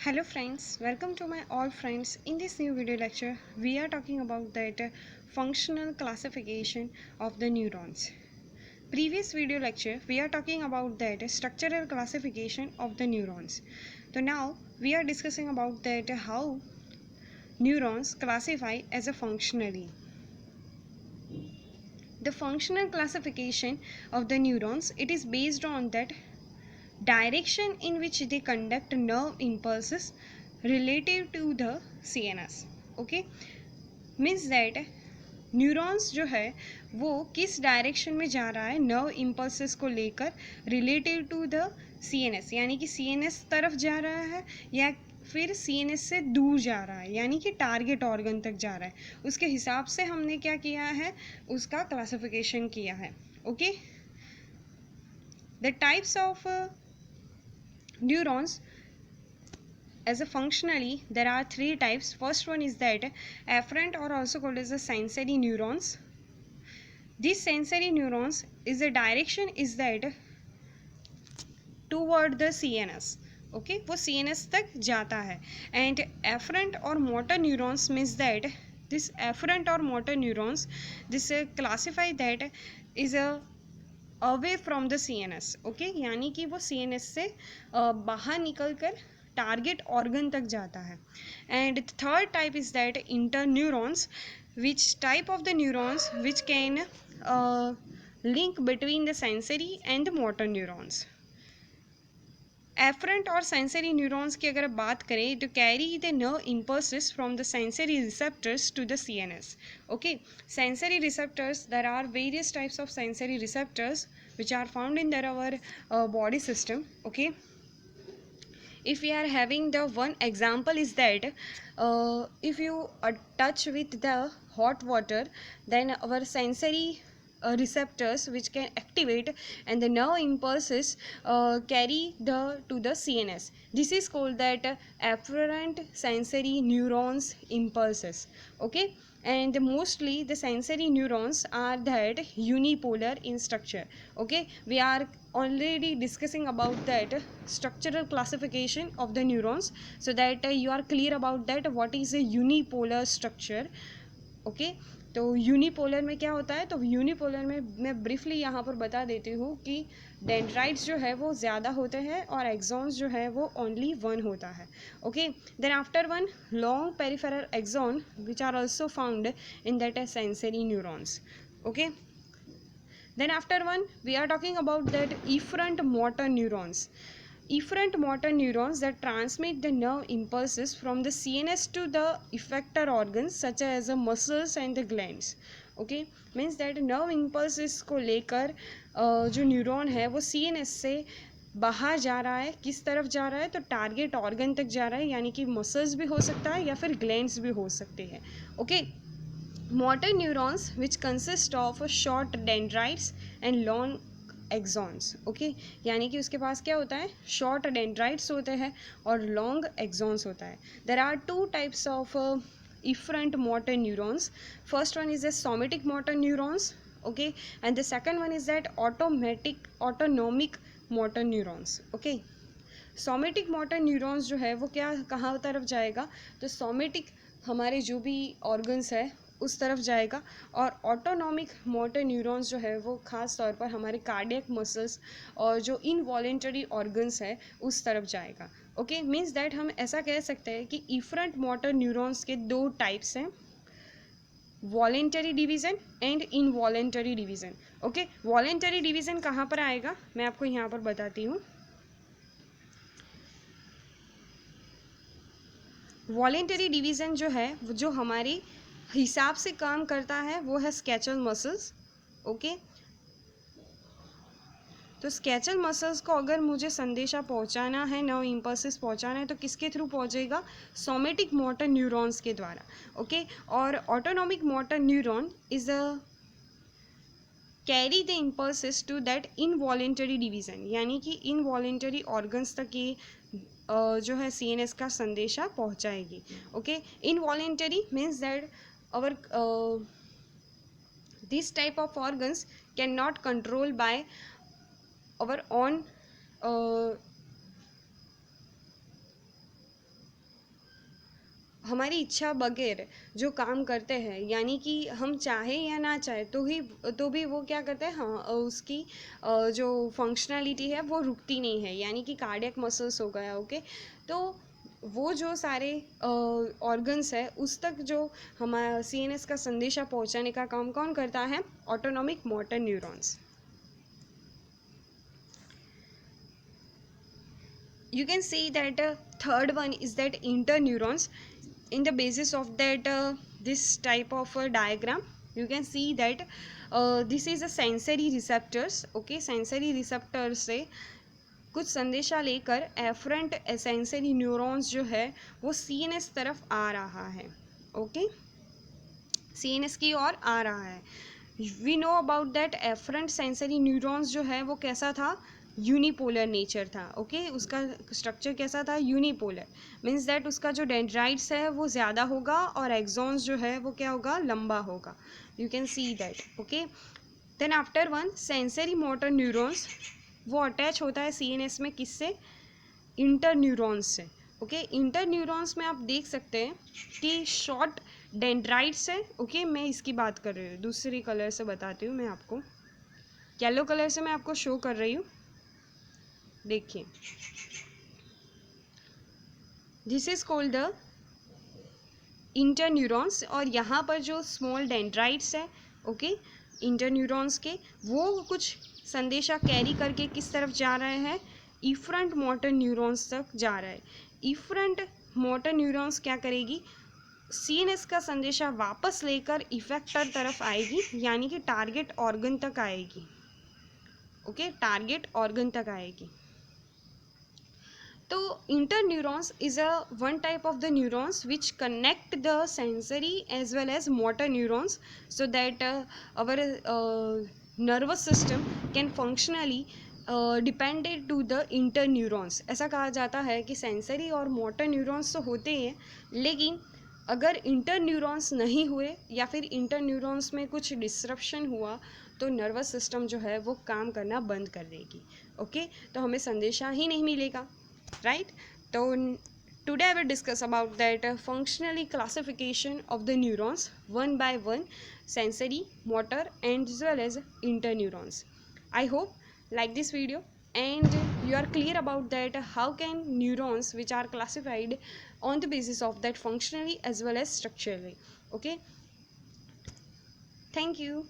Hello friends, welcome to my all friends. In this new video lecture, we are talking about that functional classification of the neurons. Previous video lecture, we are talking about that structural classification of the neurons. So now we are discussing about that how neurons classify as a functionally. The functional classification of the neurons, it is based on that direction in which they conduct nerve impulses relative to the CNS. Okay, means that neurons जो है वो किस direction में जा रहा है nerve impulses को लेकर रिलेटिव टू द CNS, यानी कि CNS तरफ जा रहा है या फिर CNS से दूर जा रहा है, यानी कि टारगेट ऑर्गन तक जा रहा है, उसके हिसाब से हमने क्या किया है, उसका क्लासिफिकेशन किया है. Okay, the types of neurons as a functionally there are three types. First one is that afferent or also called as the sensory neurons. These sensory neurons is the direction is that toward the CNS. okay, वो CNS तक जाता है. And afferent or motor neurons means that this afferent or motor neurons, this classify that is a away from the CNS. Okay, यानी कि वो CNS से बाहर निकल कर टारगेट ऑर्गन तक जाता है. And third type is that inter neurons, which type of the neurons which can link between the sensory and the motor neurons. Efferent और सेंसरी न्यूरॉन्स की अगर बात करें तो carry the nerve impulses from the sensory receptors to the CNS. okay, sensory receptors, there are various types of sensory receptors which are found in our body system. okay, if we are having the one example is that if you touch with the hot water, then our sensory receptors which can activate and the nerve impulses carry the to the CNS. This is called that afferent sensory neurons impulses. okay, and mostly the sensory neurons are that unipolar in structure. okay, we are already discussing about that structural classification of the neurons, so that you are clear about that what is a unipolar structure. Okay, तो unipolar में क्या होता है, तो unipolar में मैं briefly यहाँ पर बता देती हूँ कि डेंड्राइट्स जो है वो ज़्यादा होते हैं और एक्सॉन्स जो है वो ओनली वन होता है. Okay, then after one long peripheral axon which are also found in that sensory neurons. Okay, then after one we are talking about that efferent motor neurons. Efferent motor neurons that transmit the nerve impulses from the CNS to the effector organs such as the muscles and the glands. okay, means that nerve impulses को लेकर जो neuron है वो CNS से बाहर जा रहा है. किस तरफ जा रहा है, तो टारगेट ऑर्गन तक जा रहा है, यानी कि मसल्स भी हो सकता है या फिर ग्लैंड्स भी हो सकते हैं. Okay, motor neurons which consist of short dendrites and long axons. Okay, यानी कि उसके पास क्या होता है, शॉर्ट डेंड्राइट्स होते हैं और लॉन्ग एक्सॉन्स होता है. There are two types of efferent motor neurons. First one is a somatic motor neurons. okay, and the second one is that autonomic motor neurons. okay, somatic motor neurons जो है वो क्या कहाँ तरफ जाएगा, तो सोमेटिक हमारे जो भी ऑर्गन्स है उस तरफ जाएगा, और ऑटोनॉमिक मोटर न्यूरॉन्स जो है वो ख़ास तौर पर हमारे कार्डियक मसल्स और जो इनवॉलेंटरी ऑर्गन्स है उस तरफ जाएगा. ओके, मीन्स दैट हम ऐसा कह सकते हैं कि इफरेंट मोटर न्यूरॉन्स के दो टाइप्स हैं, voluntary division and involuntary division. Okay, voluntary division कहाँ पर आएगा, मैं आपको यहाँ पर बताती हूँ. वॉलेंटरी डिवीज़न जो है जो हमारी हिसाब से काम करता है वो है स्केचल मसल्स. ओके, तो स्केचल मसल्स को अगर मुझे संदेशा पहुंचाना है, नर्व इम्पल्सेस पहुंचाना है, तो किसके थ्रू पहुंचेगा, सोमेटिक मोटर न्यूरॉन्स के द्वारा. ओके, और autonomic motor neuron is a carry the impulses to that involuntary division, यानी कि इनवॉलेंटरी ऑर्गन्स तक ये जो है CNS का संदेशा पहुंचाएगी. Okay, involuntary means that our this type of organs cannot control by our own हमारी इच्छा बगैर जो काम करते हैं, यानी कि हम चाहे या ना चाहे तो भी वो क्या करते हैं, हाँ उसकी जो फंक्शनैलिटी है वो रुकती नहीं है, यानी कि कार्डियक मसल्स हो गया, ओके। तो वो जो सारे ऑर्गन्स है उस तक जो हमारा सीएनएस का संदेशा पहुंचाने का काम कौन करता है, autonomic motor neurons. You can see that third one is that interneurons. In the basis of that this type of diagram, you can see that this is a sensory receptors, okay। sensory receptors से कुछ संदेशा लेकर efferent sensory neurons जो है वो CNS तरफ आ रहा है, ओके। सीएनएस की ओर आ रहा है। We know about that efferent sensory neurons जो है वो कैसा था, यूनिपोलर नेचर था, ओके। उसका स्ट्रक्चर कैसा था, यूनिपोलर, मीन्स दैट उसका जो डेंड्राइट्स है वो ज़्यादा होगा और एक्सॉन्स जो है वो क्या होगा, लंबा होगा। You can see that, okay. Then after one sensory motor neurons, वो अटैच होता है सीएनएस में किससे, इंटर न्यूरॉन्स से, ओके। इंटर न्यूरॉन्स में आप देख सकते हैं कि शॉर्ट डेंड्राइट्स है, ओके। मैं इसकी बात कर रही हूँ, दूसरी कलर से बताती हूँ मैं आपको, येलो कलर से मैं आपको शो कर रही हूँ, देखिए this is called the inter neurons. और यहाँ पर जो स्मॉल डेंड्राइट्स है, ओके, इंटर न्यूरॉन्स के, वो कुछ संदेशा कैरी करके किस तरफ जा रहे हैं, इफरेंट मोटर न्यूरॉन्स तक जा रहा है। इफरेंट मोटर न्यूरॉन्स क्या करेगी, सीएनएस का संदेशा वापस लेकर इफेक्टर तरफ आएगी, यानी कि टारगेट ऑर्गन तक आएगी, ओके, टारगेट ऑर्गन तक आएगी। तो interneurons is a one type of the neurons which connect the sensory as well as motor neurons, so that our nervous system can functionally depended to the interneurons। ऐसा कहा जाता है कि sensory और motor neurons तो होते हैं, लेकिन अगर इंटरन्यूरॉन्स नहीं हुए या फिर इंटरन्यूरॉन्स में कुछ डिसरप्शन हुआ तो नर्वस सिस्टम जो है वो काम करना बंद कर देगी, ओके। तो हमें संदेशा ही नहीं मिलेगा, right? So today I will discuss about that functionally classification of the neurons one by one, sensory, motor and as well as interneurons. I hope like this video and you are clear about that how can neurons which are classified on the basis of that functionally as well as structurally, okay. Thank you.